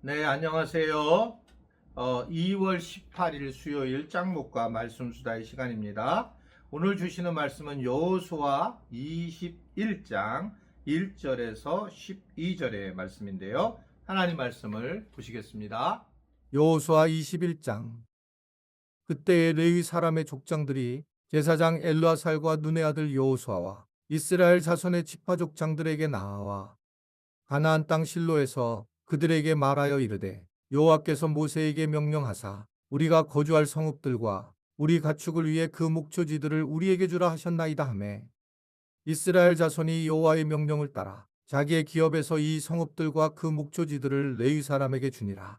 네, 안녕하세요. 2월 18일 수요일 짱목과 말씀 수다의 시간입니다. 오늘 주시는 말씀은 여호수아 21장 1절에서 12절의 말씀인데요. 하나님 말씀을 보시겠습니다. 여호수아 21장. 그때의 레위 사람의 족장들이 제사장 엘르아살과 눈의 아들 여호수아와 이스라엘 자손의 지파 족장들에게 나아와 가나안 땅 실로에서 그들에게 말하여 이르되 여호와께서 모세에게 명령하사 우리가 거주할 성읍들과 우리 가축을 위해 그 목초지들을 우리에게 주라 하셨나이다 하매 이스라엘 자손이 여호와의 명령을 따라 자기의 기업에서 이 성읍들과 그 목초지들을 레위 사람에게 주니라.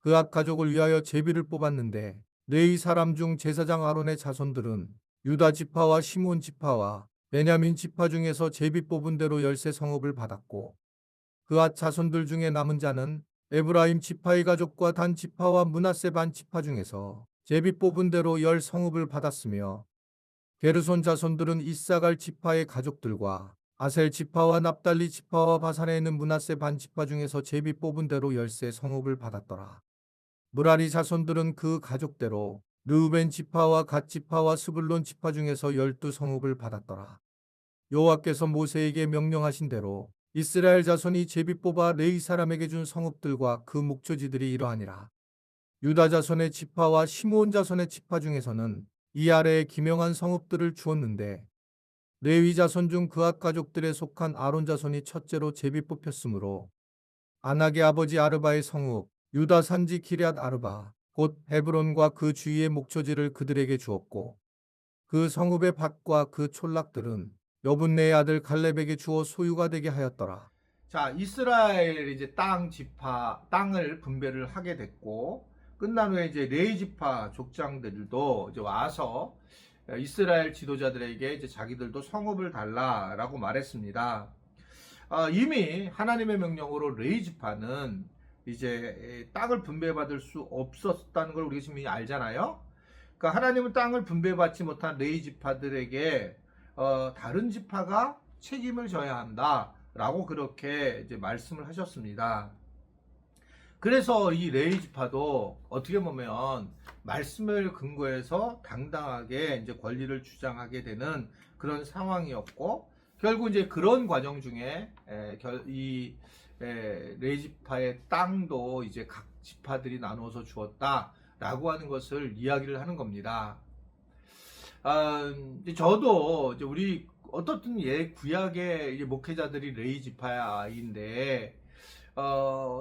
그앗 가족을 위하여 제비를 뽑았는데 레위 사람 중 제사장 아론의 자손들은 유다 지파와 시몬 지파와 베냐민 지파 중에서 제비 뽑은 대로 10세 성읍을 받았고 그앗 자손들 중에 남은 자는 에브라임 지파의 가족과 단 지파와 므낫세 반 지파 중에서 제비 뽑은 대로 10성읍을 받았으며 게르손 자손들은 이사갈 지파의 가족들과 아셀 지파와 납달리 지파와 바산에 있는 므낫세 반 지파 중에서 제비 뽑은 대로 10세 성읍을 받았더라. 무라리 자손들은 그 가족대로 르우벤 지파와 갓 지파와 스불론 지파 중에서 12성읍을 받았더라. 여호와께서 모세에게 명령하신 대로 이스라엘 자손이 제비 뽑아 레위 사람에게 준 성읍들과 그 목초지들이 이러하니라. 유다 자손의 지파와 시므온 자손의 지파 중에서는 이 아래에 기명한 성읍들을 주었는데 레위 자손 중 그앗 가족들에 속한 아론 자손이 첫째로 제비 뽑혔으므로 아낙의 아버지 아르바의 성읍 유다 산지 기럇 아르바 곧 헤브론과 그 주위의 목초지를 그들에게 주었고 그 성읍의 밭과 그 촌락들은 여분네의 아들 갈렙에게 주어 소유가 되게 하였더라. 자, 이스라엘 이제 땅을 분배를 하게 됐고 끝난 후에 이제 레위 지파 족장들도 이제 와서 이스라엘 지도자들에게 이제 자기들도 성읍을 달라라고 말했습니다. 이미 하나님의 명령으로 레위 지파는 이제 땅을 분배받을 수 없었다는 걸 우리가 지금 이미 알잖아요. 그러니까 하나님은 땅을 분배받지 못한 레위 지파들에게 다른 지파가 책임을 져야 한다라고 그렇게 이제 말씀을 하셨습니다. 그래서 이 레위 지파도 어떻게 보면 말씀을 근거해서 당당하게 이제 권리를 주장하게 되는 그런 상황이었고 결국 이제 그런 과정 중에 이 레위 지파의 땅도 이제 각 지파들이 나누어서 주었다라고 하는 것을 이야기를 하는 겁니다. 저도 이제 우리 어떻든 구약의 이제 목회자들이 레위 지파인데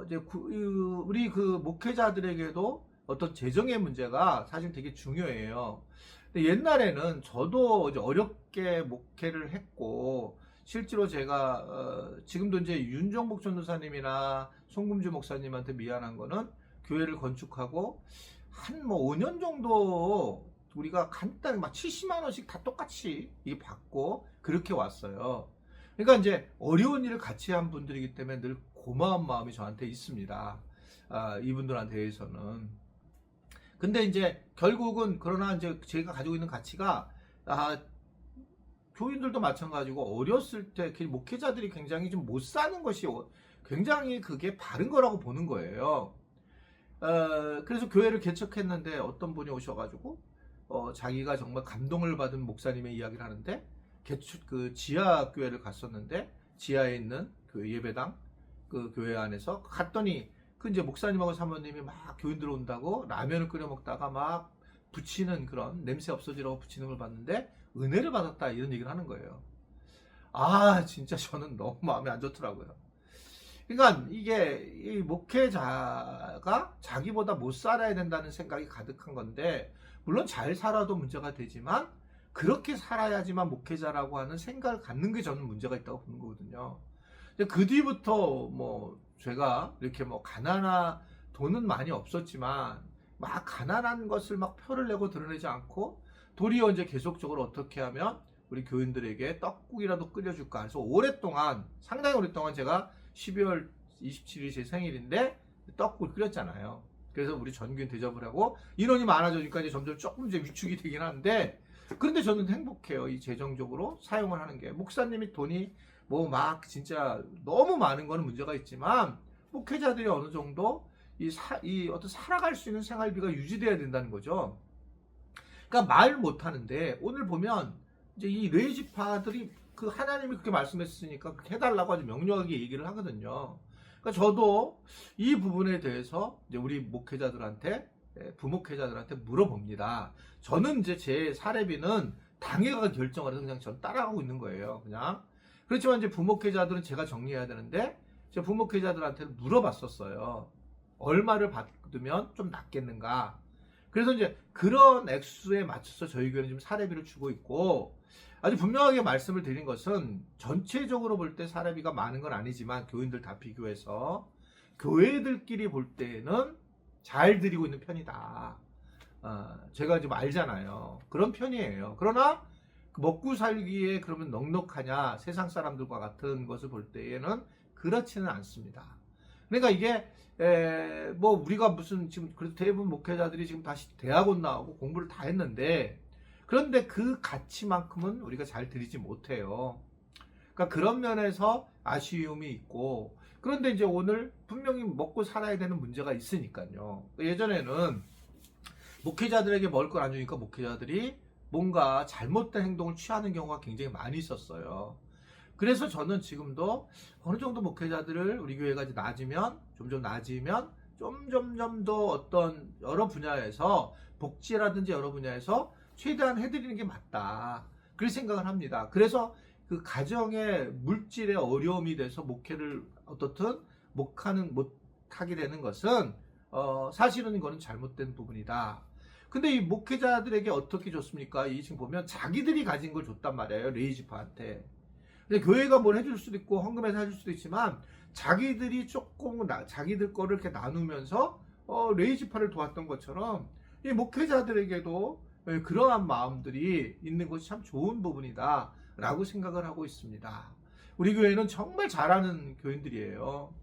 이제 우리 그 목회자들에게도 어떤 재정의 문제가 사실 되게 중요해요. 근데 옛날에는 저도 이제 어렵게 목회를 했고 실제로 제가 지금도 이제 윤정복 전도사님이나 송금주 목사님한테 미안한 거는 교회를 건축하고 한 뭐 5년 정도 우리가 간단히 막 70만 원씩 다 똑같이 이게 받고 그렇게 왔어요. 그러니까 이제 어려운 일을 같이 한 분들이기 때문에 늘 고마운 마음이 저한테 있습니다. 이분들한테 대해서는. 근데 이제 결국은 그러나 이제 제가 가지고 있는 가치가 교인들도 마찬가지고 어렸을 때 목회자들이 굉장히 좀 못 사는 것이 굉장히 그게 바른 거라고 보는 거예요. 그래서 교회를 개척했는데 어떤 분이 오셔가지고 자기가 정말 감동을 받은 목사님의 이야기를 하는데 그 지하 교회를 갔었는데 지하에 있는 그 예배당 그 교회 안에서 갔더니 그 이제 목사님하고 사모님이 막 교인들 온다고 라면을 끓여 먹다가 막 붙이는 그런 냄새 없어지라고 붙이는 걸 봤는데 은혜를 받았다 이런 얘기를 하는 거예요. 진짜 저는 너무 마음이 안 좋더라고요. 그러니까 이게 이 목회자가 자기보다 못 살아야 된다는 생각이 가득한 건데 물론 잘 살아도 문제가 되지만 그렇게 살아야지만 목회자라고 하는 생각을 갖는 게 저는 문제가 있다고 보는 거거든요. 그 뒤부터 뭐 제가 이렇게 뭐 돈은 많이 없었지만 막 가난한 것을 막 표를 내고 드러내지 않고 도리어 이제 계속적으로 어떻게 하면 우리 교인들에게 떡국이라도 끓여줄까. 그래서 상당히 오랫동안 제가 12월 27일이 제 생일인데 떡국을 끓였잖아요. 그래서 우리 전교인 대접을 하고 인원이 많아지니까 이제 점점 조금 이제 위축이 되긴 하는데 그런데 저는 행복해요. 이 재정적으로 사용을 하는 게. 목사님이 돈이 뭐 막 진짜 너무 많은 거는 문제가 있지만 목회자들이 어느 정도 이 어떤 살아갈 수 있는 생활비가 유지돼야 된다는 거죠. 그러니까 말 못하는데 오늘 보면 이제 이 레위지파들이 그 하나님이 그렇게 말씀했으니까 그렇게 해달라고 아주 명료하게 얘기를 하거든요. 그러니까 저도 이 부분에 대해서 이제 우리 목회자들한테 부목회자들한테 물어봅니다. 저는 이제 제 사례비는 당회가 결정을 해서 그냥 전 따라가고 있는 거예요. 그냥. 그렇지만 이제 부목회자들은 제가 정리해야 되는데 제가 부목회자들한테 물어봤었어요. 얼마를 받으면 좀 낫겠는가? 그래서 이제 그런 액수에 맞춰서 저희 교회는 지금 사례비를 주고 있고 아주 분명하게 말씀을 드린 것은 전체적으로 볼 때 사례비가 많은 건 아니지만 교인들 다 비교해서 교회들끼리 볼 때는 잘 드리고 있는 편이다. 제가 지금 알잖아요. 그런 편이에요. 그러나 먹고 살기에 그러면 넉넉하냐 세상 사람들과 같은 것을 볼 때에는 그렇지는 않습니다. 그러니까 이게 뭐 우리가 무슨 지금 그래도 대부분 목회자들이 지금 다시 대학원 나오고 공부를 다 했는데 그런데 그 가치만큼은 우리가 잘 드리지 못해요. 그러니까 그런 면에서 아쉬움이 있고 그런데 이제 오늘 분명히 먹고 살아야 되는 문제가 있으니까요. 예전에는 목회자들에게 먹을 걸 안 주니까 목회자들이 뭔가 잘못된 행동을 취하는 경우가 굉장히 많이 있었어요. 그래서 저는 지금도 어느 정도 목회자들을 우리 교회가 이제 나아지면 점점 나아지면 점점 더 어떤 여러 분야에서 복지라든지 여러 분야에서 최대한 해드리는 게 맞다. 그렇게 생각을 합니다. 그래서 그 가정의 물질의 어려움이 돼서 목회를 어떻든 못하게 되는 것은 사실은 이거는 잘못된 부분이다. 근데 이 목회자들에게 어떻게 줬습니까? 이 지금 보면 자기들이 가진 걸 줬단 말이에요. 레위지파한테. 근데 교회가 뭘 해줄 수도 있고 헌금해서 해줄 수도 있지만 자기들이 조금 자기들 거를 이렇게 나누면서 레위지파를 도왔던 것처럼 이 목회자들에게도 그러한 마음들이 있는 것이 참 좋은 부분이다 라고 생각을 하고 있습니다. 우리 교회는 정말 잘하는 교인들이에요.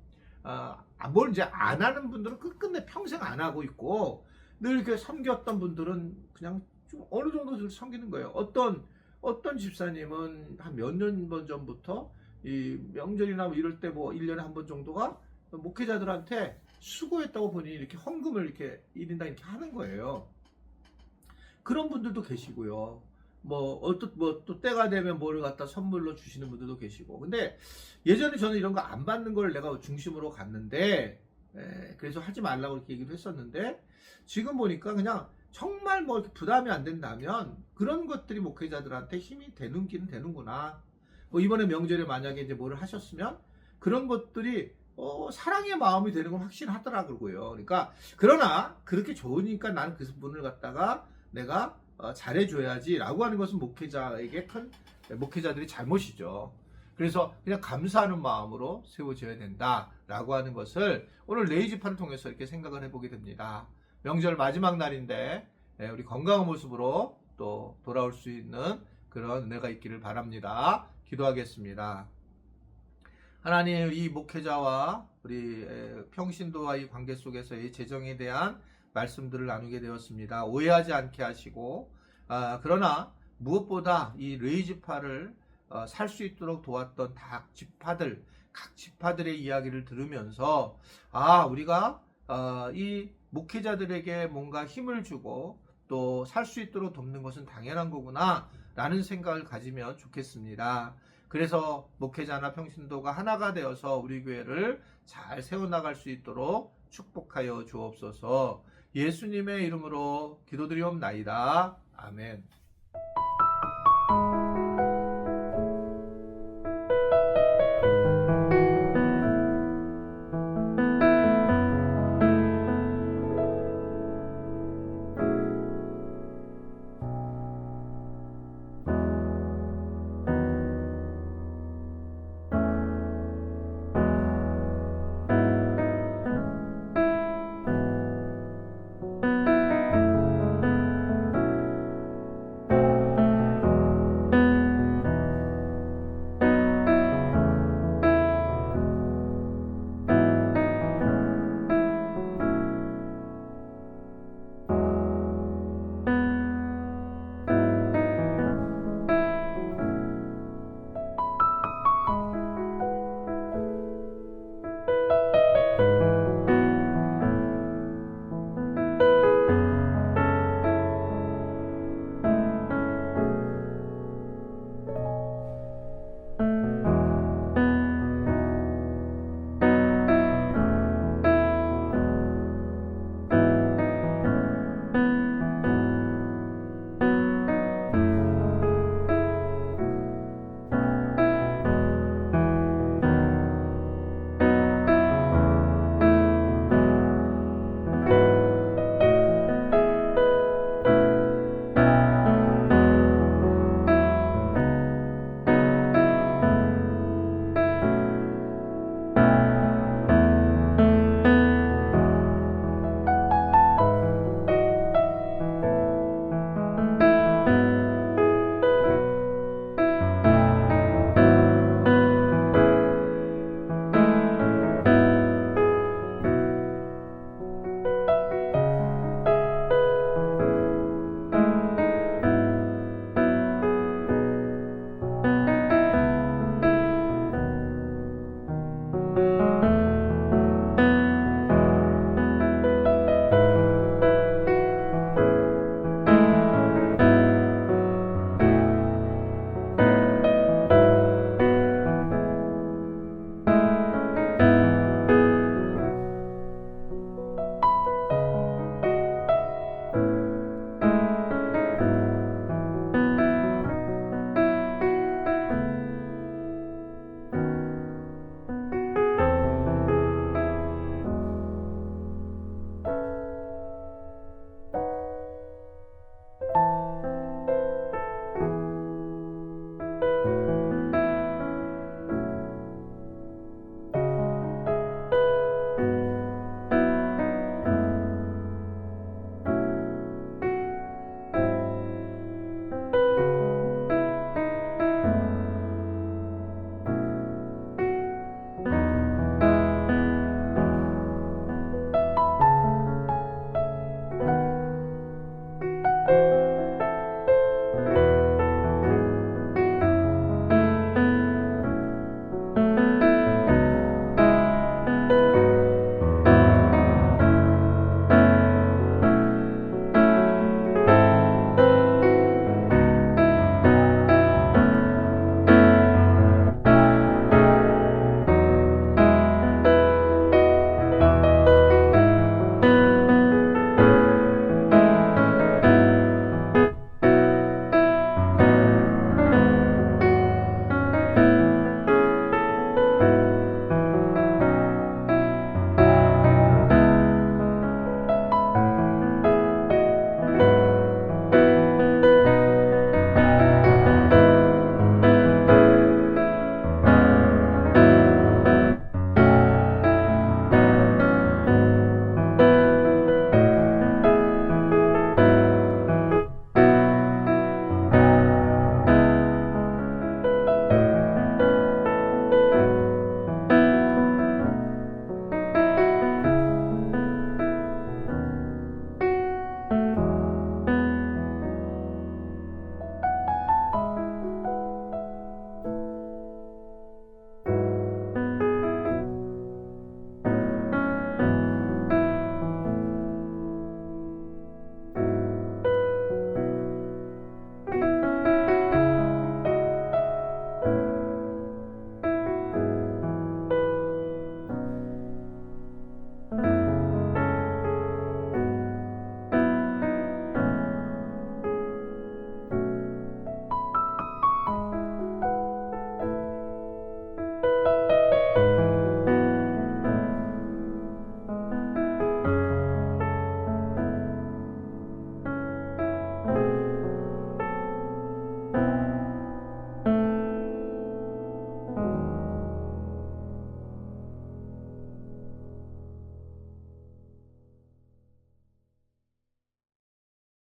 뭘 이제 안 하는 분들은 끝끝내 평생 안 하고 있고 늘 이렇게 섬겼던 분들은 그냥 좀 어느 정도 섬기는 거예요. 어떤 집사님은 한 몇 년 전부터 이 명절이나 뭐 이럴 때 뭐 1년에 한 번 정도가 목회자들한테 수고했다고 본인이 이렇게 헌금을 이렇게 1인당 이렇게 하는 거예요. 그런 분들도 계시고요. 또 때가 되면 뭐를 갖다 선물로 주시는 분들도 계시고. 근데 예전에 저는 이런 거 안 받는 걸 내가 중심으로 갔는데, 그래서 하지 말라고 이렇게 얘기도 했었는데, 지금 보니까 그냥 정말 뭐 이렇게 부담이 안 된다면 그런 것들이 목회자들한테 힘이 되는기는 되는구나. 뭐 이번에 명절에 만약에 이제 뭐를 하셨으면 그런 것들이 사랑의 마음이 되는 건 확실하더라고요. 그러니까 그러나 그렇게 좋으니까 나는 그 분을 갖다가 내가 잘해줘야지라고 하는 것은 목회자들이 잘못이죠. 그래서 그냥 감사하는 마음으로 세워져야 된다라고 하는 것을 오늘 레위지파를 통해서 이렇게 생각을 해보게 됩니다. 명절 마지막 날인데 우리 건강한 모습으로 또 돌아올 수 있는 그런 은혜가 있기를 바랍니다. 기도하겠습니다. 하나님, 이 목회자와 우리 평신도와의 관계 속에서의 재정에 대한 말씀들을 나누게 되었습니다. 오해하지 않게 하시고 그러나 무엇보다 이 레위지파를 살 수 있도록 도왔던 각 지파들의 이야기를 들으면서 우리가 이 목회자들에게 뭔가 힘을 주고 또 살 수 있도록 돕는 것은 당연한 거구나 라는 생각을 가지면 좋겠습니다. 그래서 목회자나 평신도가 하나가 되어서 우리 교회를 잘 세워나갈 수 있도록 축복하여 주옵소서. 예수님의 이름으로 기도드리옵나이다. 아멘.